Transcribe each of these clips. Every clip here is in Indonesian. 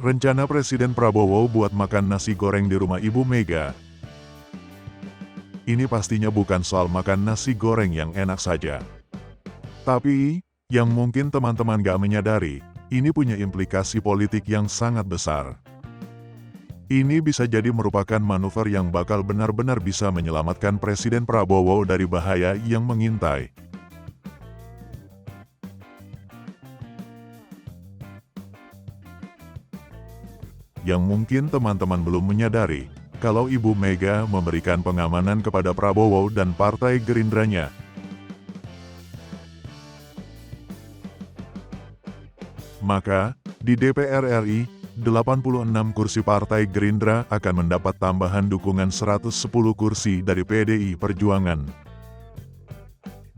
Rencana Presiden Prabowo buat makan nasi goreng di rumah Ibu Mega. Ini pastinya bukan soal makan nasi goreng yang enak saja. Tapi, yang mungkin teman-teman gak menyadari, ini punya implikasi politik yang sangat besar. Ini bisa jadi merupakan manuver yang bakal benar-benar bisa menyelamatkan Presiden Prabowo dari bahaya yang mengintai. Yang mungkin teman-teman belum menyadari, kalau Ibu Mega memberikan pengamanan kepada Prabowo dan Partai Gerindranya. Maka, di DPR RI, 86 kursi Partai Gerindra akan mendapat tambahan dukungan 110 kursi dari PDI Perjuangan.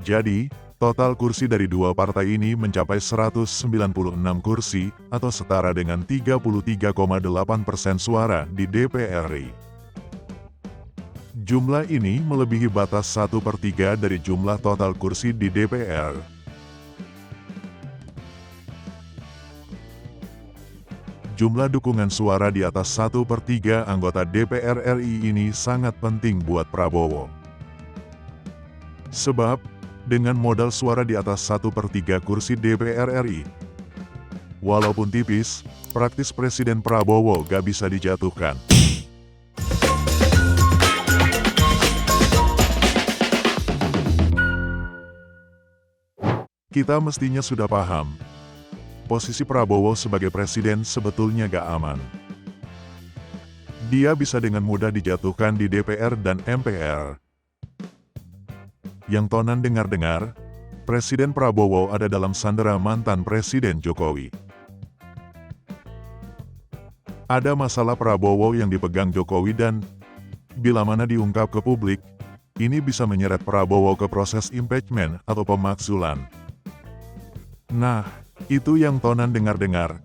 Jadi, total kursi dari dua partai ini mencapai 196 kursi, atau setara dengan 33,8% suara di DPR RI. Jumlah ini melebihi batas 1/3 dari jumlah total kursi di DPR. Jumlah dukungan suara di atas 1/3 anggota DPR RI ini sangat penting buat Prabowo. Sebab, dengan modal suara di atas 1/3 kursi DPR RI, walaupun tipis, praktis Presiden Prabowo gak bisa dijatuhkan. Kita mestinya sudah paham, posisi Prabowo sebagai presiden sebetulnya gak aman. Dia bisa dengan mudah dijatuhkan di DPR dan MPR. Yang Tonan dengar-dengar, Presiden Prabowo ada dalam sandera mantan Presiden Jokowi. Ada masalah Prabowo yang dipegang Jokowi dan, bila mana diungkap ke publik, ini bisa menyeret Prabowo ke proses impeachment atau pemakzulan. Nah, itu yang Tonan dengar-dengar.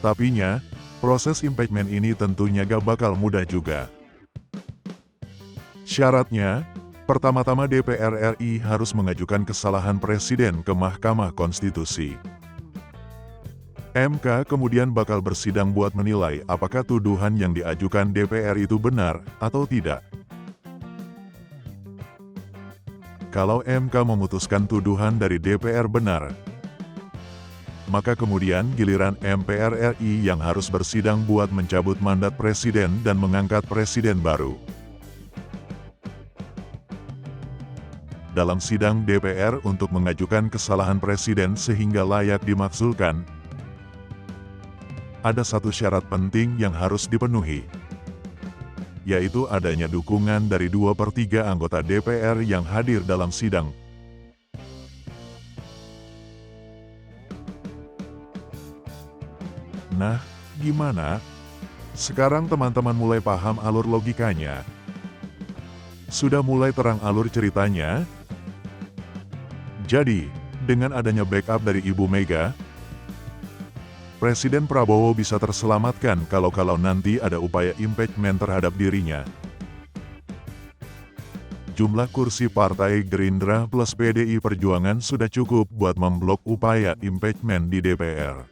Tapinya, proses impeachment ini tentunya gak bakal mudah juga. Syaratnya, pertama-tama DPR RI harus mengajukan kesalahan presiden ke Mahkamah Konstitusi. MK kemudian bakal bersidang buat menilai apakah tuduhan yang diajukan DPR itu benar atau tidak. Kalau MK memutuskan tuduhan dari DPR benar, maka kemudian giliran MPR RI yang harus bersidang buat mencabut mandat presiden dan mengangkat presiden baru. Dalam sidang DPR untuk mengajukan kesalahan presiden sehingga layak dimakzulkan, ada satu syarat penting yang harus dipenuhi, yaitu adanya dukungan dari 2/3 anggota DPR yang hadir dalam sidang. Nah, gimana? Sekarang teman-teman mulai paham alur logikanya? Sudah mulai terang alur ceritanya? Jadi, dengan adanya backup dari Ibu Mega, Presiden Prabowo bisa terselamatkan kalau nanti ada upaya impeachment terhadap dirinya. Jumlah kursi Partai Gerindra plus PDI Perjuangan sudah cukup buat memblok upaya impeachment di DPR.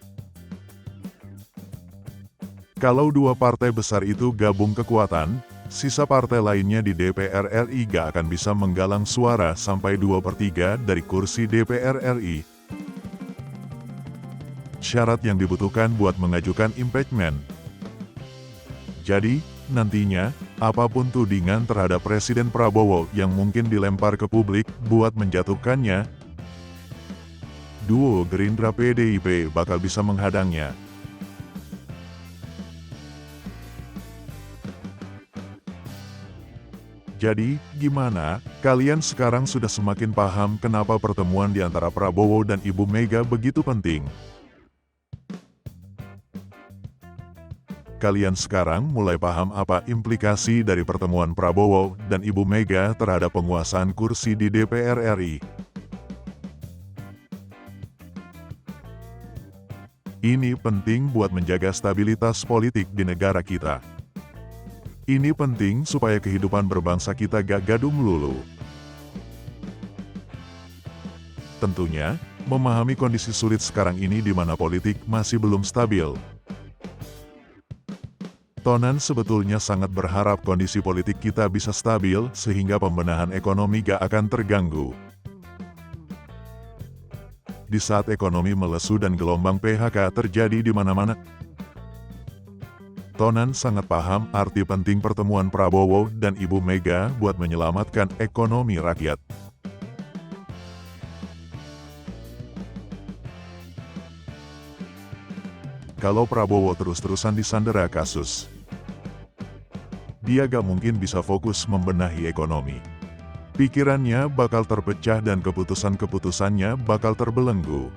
Kalau dua partai besar itu gabung kekuatan, sisa partai lainnya di DPR RI gak akan bisa menggalang suara sampai 2/3 dari kursi DPR RI. Syarat yang dibutuhkan buat mengajukan impeachment. Jadi, nantinya, apapun tudingan terhadap Presiden Prabowo yang mungkin dilempar ke publik buat menjatuhkannya, duo Gerindra PDIP bakal bisa menghadangnya. Jadi, gimana? Kalian sekarang sudah semakin paham kenapa pertemuan di antara Prabowo dan Ibu Mega begitu penting. Kalian sekarang mulai paham apa implikasi dari pertemuan Prabowo dan Ibu Mega terhadap penguasaan kursi di DPR RI. Ini penting buat menjaga stabilitas politik di negara kita. Ini penting supaya kehidupan berbangsa kita gak gaduh melulu. Tentunya, memahami kondisi sulit sekarang ini di mana politik masih belum stabil. Tonan sebetulnya sangat berharap kondisi politik kita bisa stabil sehingga pembenahan ekonomi gak akan terganggu. Di saat ekonomi melesu dan gelombang PHK terjadi di mana-mana, Tonan sangat paham arti penting pertemuan Prabowo dan Ibu Mega buat menyelamatkan ekonomi rakyat. Kalau Prabowo terus-terusan disandera kasus, dia gak mungkin bisa fokus membenahi ekonomi. Pikirannya bakal terpecah dan keputusan-keputusannya bakal terbelenggu.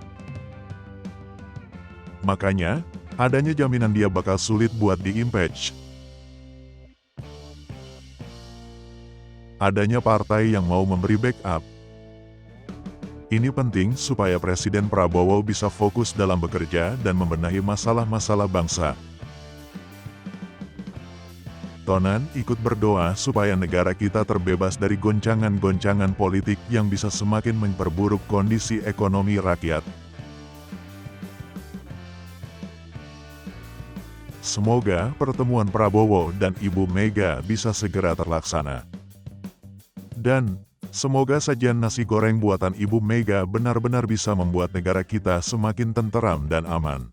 Makanya, adanya jaminan dia bakal sulit buat di-impeach. Adanya partai yang mau memberi backup. Ini penting supaya Presiden Prabowo bisa fokus dalam bekerja dan membenahi masalah-masalah bangsa. Tonan ikut berdoa supaya negara kita terbebas dari goncangan-goncangan politik yang bisa semakin memperburuk kondisi ekonomi rakyat. Semoga pertemuan Prabowo dan Ibu Mega bisa segera terlaksana. Dan semoga sajian nasi goreng buatan Ibu Mega benar-benar bisa membuat negara kita semakin tenteram dan aman.